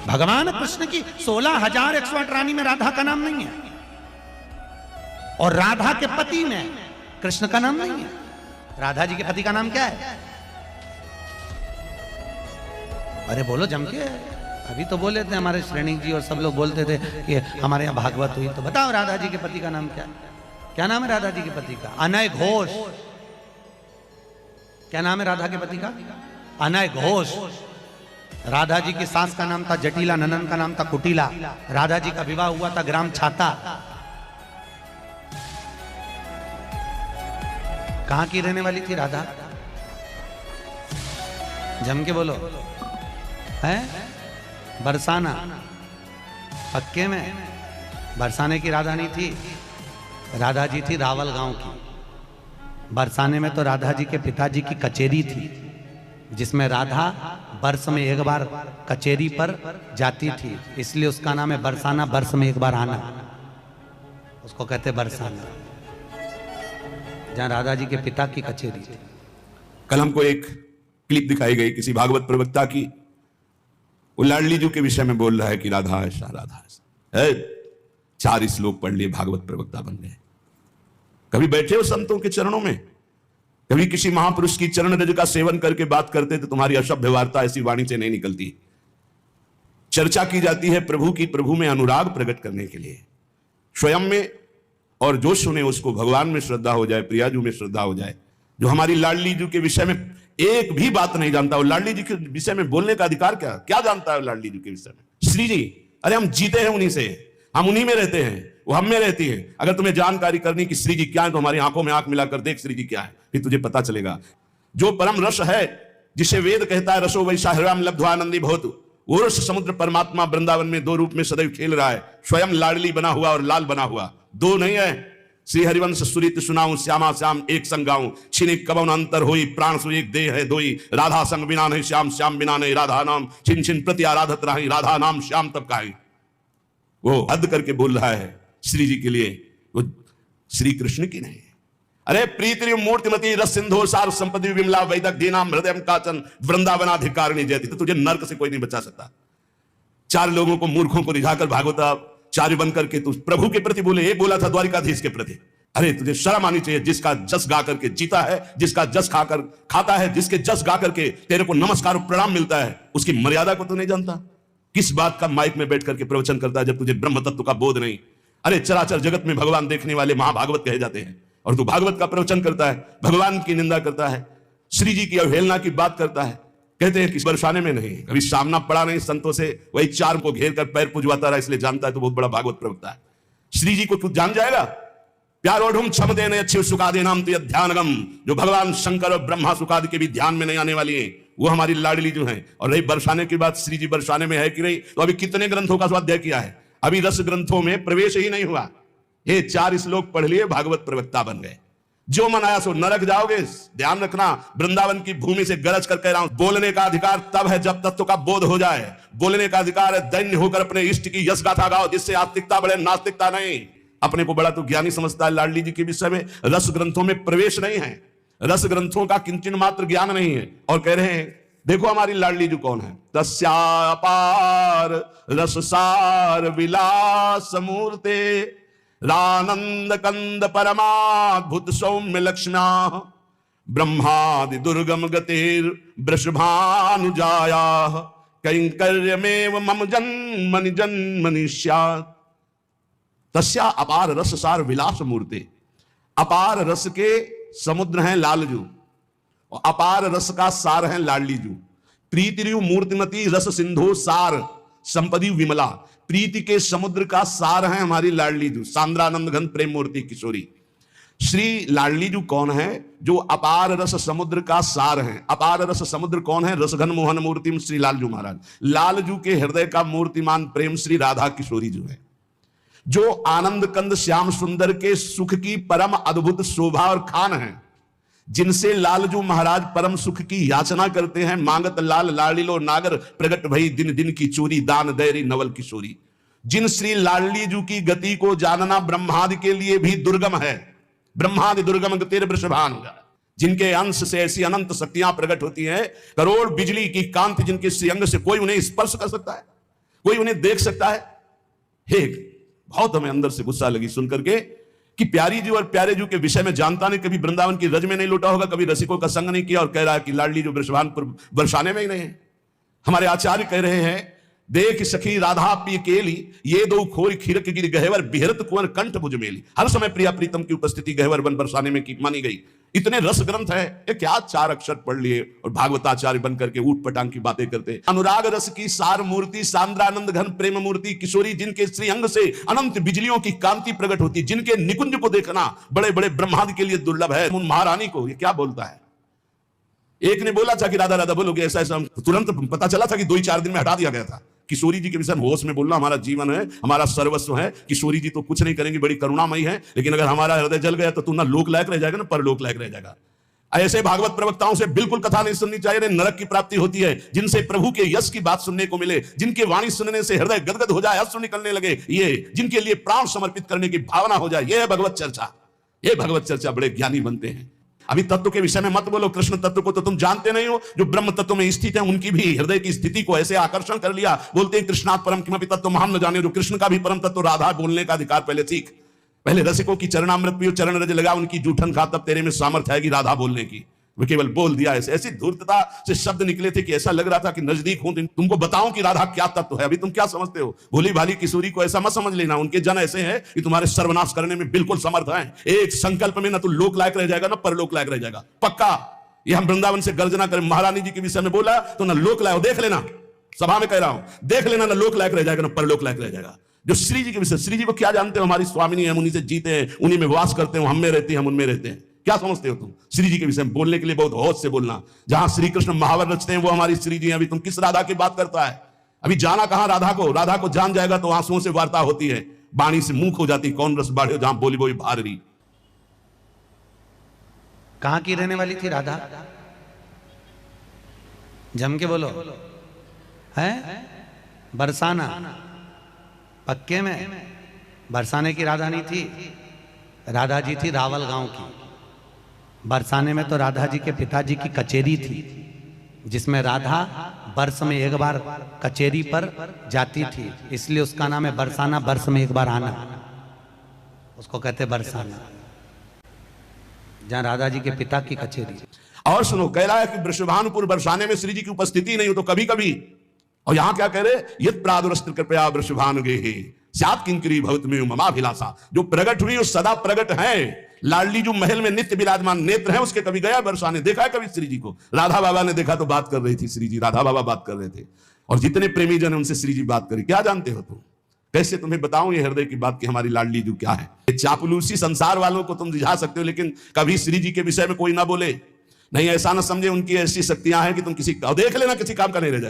भगवान कृष्ण की 16,108 रानी में राधा का नाम नहीं है, और राधा के पति में कृष्ण का नाम नहीं है। राधा जी के पति का नाम क्या है? अरे बोलो जम के। अभी तो बोले थे हमारे श्रेणी जी और सब लोग बोलते थे कि हमारे यहाँ भागवत हुई, तो बताओ राधा जी के पति का नाम क्या है? क्या नाम है राधा जी के पति का? अनय घोष। क्या नाम है राधा के पति का? अनय घोष। राधा जी की सास का नाम था जटिला, ननन का नाम था कुटिला। राधा जी का विवाह हुआ था ग्राम छाता। कहां की रहने वाली थी राधा? जम के बोलो। है बरसाना। पक्के में बरसाने की राधा नहीं थी, राधा जी थी रावल गांव की। बरसाने में तो राधा जी के पिताजी की कचेरी थी, जिसमें राधा वर्ष में एक बार कचेरी पर जाती थी, इसलिए उसका नाम है बरसाना। वर्ष में एक बार आना, उसको कहते बरसाना, जहां राधा जी के पिता की कचेरी थी। कल हमको एक क्लिप दिखाई गई किसी भागवत प्रवक्ता की, वो लाडली जी के विषय में बोल रहा है कि राधा ऐसा राधा ऐसा। 4 श्लोक पढ़ लिए, भागवत प्रवक्ता बन गए। कभी बैठे हो संतों के चरणों में? कभी किसी महापुरुष की चरण रज का सेवन करके बात करते तो तुम्हारी असभ्य वार्ता ऐसी वाणी से नहीं निकलती। चर्चा की जाती है प्रभु की, प्रभु में अनुराग प्रकट करने के लिए, स्वयं में, और जो सुने उसको भगवान में श्रद्धा हो जाए, प्रियाजू में श्रद्धा हो जाए। जो हमारी लाडली जी के विषय में एक भी बात नहीं जानता, वो लाडली जी के विषय में बोलने का अधिकार क्या जानता है लाडली जी के विषय में? श्री जी, अरे हम जीते हैं उन्हीं से, हम उन्हीं में रहते हैं, वो हम में रहती है। अगर तुम्हें जानकारी करनी कि श्री जी क्या है तो हमारी आंखों में आंख मिलाकर देख श्री जी क्या है, फिर तुझे पता चलेगा। जो परम रस है, जिसे वेद कहता है रसो वैसा हृदय लब्ध्वानंदी भवतु, वो रस समुद्र परमात्मा वृंदावन में 2 रूप में सदैव खेल रहा है। स्वयं लाडली बना हुआ और लाल बना हुआ, 2 नहीं है। श्री हरिवंश सुरित सुनाऊं, श्यामा श्याम एक संग गाऊं, छिने कबन अंतर होई, प्राण सु एक देह है दोई। राधा संग बिना नहीं श्याम, श्याम बिना नहीं राधा नाम, छिन छिन प्रति आराधत रही, राधा नाम श्याम तब काहे। वो हद करके बोल रहा है श्री जी के लिए, वो श्री कृष्ण की नहीं। अरे प्रीति मूर्तिमती रस सिंधु सार संपत्ति विमला वैदक दीनाम हृदय काचन वृंदावनाधिकारिणी जयति। तो तुझे नरक से कोई नहीं बचा सकता। 4 लोगों को, मूर्खों को रिझाकर भागवताचार्य बनकर के तू प्रभु के प्रति बोले, एक बोला था द्वारिकाधीश के प्रति। अरे तुझे शर्म आनी चाहिए। जिसका जस गा करके जीता है, जिसका जस खाकर खाता है, जिसके जस गा करके तेरे को नमस्कार और प्रणाम मिलता है, उसकी मर्यादा को तू नहीं जानता। किस बात का माइक में बैठ करके प्रवचन करता है जब तुझे ब्रह्म तत्व का बोध नहीं? अरे चराचर जगत में भगवान देखने वाले महाभागवत कहे जाते हैं, और तू भागवत का प्रवचन करता है, भगवान की निंदा करता है, श्री जी की अवहेलना की बात करता है। कहते हैं कि बरसाने में नहीं, कभी सामना पड़ा नहीं संतों से, वही 4 को घेर कर पैर पुजवाता रहा, इसलिए जानता है तो बहुत बड़ा भागवत प्रवक्ता है। श्री जी को तू जान जाएगा। प्यारो ढूंढ क्षम देने अच्छे सुखादे नाम तो ध्यानगम, जो भगवान शंकर और ब्रह्मा सुखादि के भी ध्यान में नहीं आने वाली है, वो हमारी लाडली जो है। और रही बरसाने की बात, श्री जी बरसाने में है कि नहीं, तो अभी कितने ग्रंथों का स्वाध्याय किया है? अभी रस ग्रंथों में प्रवेश ही नहीं हुआ। ये 4 श्लोक पढ़ लिए, भागवत प्रवक्ता बन गए। जो मन आया सो नरक जाओगे। ध्यान रखना, वृंदावन की भूमि से गरज कर कह रहा हूं, बोलने का अधिकार तब है जब तत्व का बोध हो जाए। बोलने का अधिकार है दैन्य होकर अपने इष्ट की यश गाथा गाओ, जिससे आस्तिकता बढ़े, नास्तिकता नहीं। अपने को बड़ा तो ज्ञानी समझता है लाडली जी के विषय में। रस ग्रंथों में प्रवेश नहीं है, रस ग्रंथों का किंचन मात्र ज्ञान नहीं है। और कह रहे हैं देखो हमारी लाडली जी कौन है? तस्यापार रससार विलास मूर्ते, रानंद कंद परमाद्भुत सौम्य लक्ष्म्या, ब्रह्मादि दुर्गम गतिर वृषभानुजाया, कैंकर्यमेव मम जन्मनि जन्मनि स्यात्। तस्या अपार रस सार विलास मूर्ते। अपार रस के समुद्र हैं लालजू, और अपार रस का सार है लाडली जू। प्रीति मूर्तिमती रस सिंधु सार संपदी विमला। प्रीति के समुद्र का सार है हमारी लाडली जू, सांद्रानंद घन प्रेम मूर्ति किशोरी। श्री लाडली जू कौन है? जो अपार रस समुद्र का सार है। अपार रस समुद्र कौन है? रसघन मोहन मूर्ति श्री लालजू महाराज। लालजू के हृदय का मूर्तिमान प्रेम श्री राधा किशोरी जू है, जो आनंद कंद श्याम सुंदर के सुख की परम अद्भुत शोभा और खान है, जिनसे लालजू महाराज परम सुख की याचना करते हैं। मांगत लाल लाडीलो नागर, प्रगट भई दिन दिन की चोरी, दान दैरी नवल किशोरी। जिन श्री लाडली जू की गति को जानना ब्रह्मादि के लिए भी दुर्गम है। ब्रह्मादि दुर्गम गतिर वृषभान, जिनके अंश से ऐसी अनंत शक्तियां प्रकट होती हैं, करोड़ बिजली की कांति जिनके श्रीअंग से कोई उन्हें स्पर्श कर सकता है। कोई उन्हें देख सकता है? बहुत हमें अंदर से गुस्सा लगी सुनकर के कि प्यारी जी और प्यारे जी के विषय में जानता नहीं, कभी वृंदावन की रज में नहीं लौटा होगा, कभी रसिकों का संग नहीं किया, और कह रहा है कि लाडली जो वृषभानपुर बरसाने में ही नहीं है। हमारे आचार्य कह रहे हैं, देख सखी राधा पी केली, ये दो खोरी खीरक गिर गहवर बिहरत कुंवर कंठ भुज मेली। हर समय प्रिया प्रीतम की उपस्थिति गहवर वन बरसाने में की मानी गई। इतने रस ग्रंथ है, ये क्या 4 अक्षर पढ़ लिए और भागवताचार्य बन करके ऊट पटांग की बातें करते। अनुराग रस की सार मूर्ति, सांद्रानंद घन प्रेम मूर्ति, किशोरी जिनके श्री अंग से अनंत बिजलियों की कांति प्रकट होती, जिनके निकुंज को देखना बड़े बड़े ब्रह्मादि के लिए दुर्लभ है। उन महारानी को ये क्या बोलता है? एक ने बोला था कि राधा राधा बोलोगे, ऐसा ऐसा, तुरंत पता चला था कि 2-4 दिन में हटा दिया गया था। किशोरी जी के विषय में होश में बोलना हमारा जीवन है, हमारा सर्वस्व है। किशोरी जी तो कुछ नहीं करेंगी, बड़ी करुणामयी है, लेकिन अगर हमारा हृदय जल गया तो तू ना लोक लायक रह जाएगा ना परलोक लायक रह जाएगा। ऐसे भागवत प्रवक्ताओं से बिल्कुल कथा नहीं सुननी चाहिए, नरक की प्राप्ति होती है। जिनसे प्रभु के यश की बात सुनने को मिले, जिनके वाणी सुनने से हृदय गदगद हो जाए, अश्रु निकलने लगे, ये जिनके लिए प्राण समर्पित करने की भावना हो जाए, ये है भगवत चर्चा। ये भगवत चर्चा, बड़े ज्ञानी बनते हैं। अभी तत्व के विषय में मत बोलो, कृष्ण तत्व को तो तुम जानते नहीं हो। जो ब्रह्म तत्व में स्थित है उनकी भी हृदय की स्थिति को ऐसे आकर्षण कर लिया। बोलते हैं कृष्णात् परम किमपि तत्व हम न जाने। जो कृष्ण का भी परम तत्व राधा, बोलने का अधिकार पहले सीख। पहले रसिकों की चरणामृत पियो, चरण रज लगा उनकी जूठन खा, तब तेरे में सामर्थ्य आएगी राधा बोलने की। वो केवल बोल दिया, ऐसी धूर्तता से शब्द निकले थे कि ऐसा लग रहा था कि नजदीक हूं, तुमको बताऊं कि राधा क्या तत्व है। अभी तुम क्या समझते हो? भोली भाली किशोरी को ऐसा मत समझ लेना। उनके जन ऐसे हैं कि तुम्हारे सर्वनाश करने में बिल्कुल समर्थ हैं। एक संकल्प में ना तू लोक लायक रह जाएगा ना परलोक लायक रह जाएगा, पक्का। ये हम वृंदावन से गर्जना करें, महारानी जी के विषय में बोला तो ना लोक लायक, देख लेना, सभा में कह रहा हूं, देख लेना, ना लोक लायक रह जाएगा ना परलोक लायक रह जाएगा। जो श्री जी के विषय, श्री जी को क्या जानते हो? हमारी स्वामिनी, हम उन्हीं से जीते हैं, उन्हीं में वास करते हैं, हम में रहते हैं, हम उनमें रहते हैं। क्या समझते हो तुम? श्री जी के विषय में बोलने के लिए बहुत होश से बोलना। जहां श्री कृष्ण महावर रचते हैं वो हमारी श्री जी हैं। अभी तुम किस राधा की बात करता है? अभी जाना कहां राधा को? राधा को जान जाएगा तो आंसुओं से वार्ता होती है, बाणी से मुंह हो जाती, कौन रस बाढ़े जहां बोली बोली भार रही। कहां की रहने वाली थी राधा? जम के बोलो। है बरसाना, पक्के में बरसाने की राधा नहीं थी। राधा जी थी रावल गांव की। बरसाने में तो राधा जी के पिताजी की कचेरी थी, जिसमें राधा वर्ष में एक बार कचेरी पर जाती थी, इसलिए उसका नाम है बरसाना। वर्ष में एक बार आना, उसको कहते बरसाना, जहां राधा जी के पिता की कचेरी। और सुनो, कह रहा है कि वृषभानुपुर बरसाने में श्री जी की उपस्थिति नहीं हो तो कभी कभी, और यहां क्या कह रहे? यत् प्रादुरस्त्र कृपया वृषभानुगे सात किंकरी भवत में ममाभिलाषा। जो प्रकट हुई वो सदा प्रकट है। लाडली जो महल में नित्य विराजमान नेत्र है उसके, कभी गया बरसाने? देखा है कभी श्री जी को? राधा बाबा ने देखा तो बात कर रही थी श्री जी, राधा बाबा बात कर रहे थे, और जितने प्रेमी जन उनसे श्री जी बात करी। क्या जानते हो तुम? कैसे तुम्हें बताऊं ये हृदय की बात कि हमारी लाडली जो क्या है। चापलूसी संसार वालों को तुम रिझा सकते हो, लेकिन कभी श्री जी के विषय में कोई ना बोले। नहीं, ऐसा ना समझे उनकी ऐसी शक्तियां हैं कि तुम किसी, देख लेना, किसी काम का नहीं रह जाए।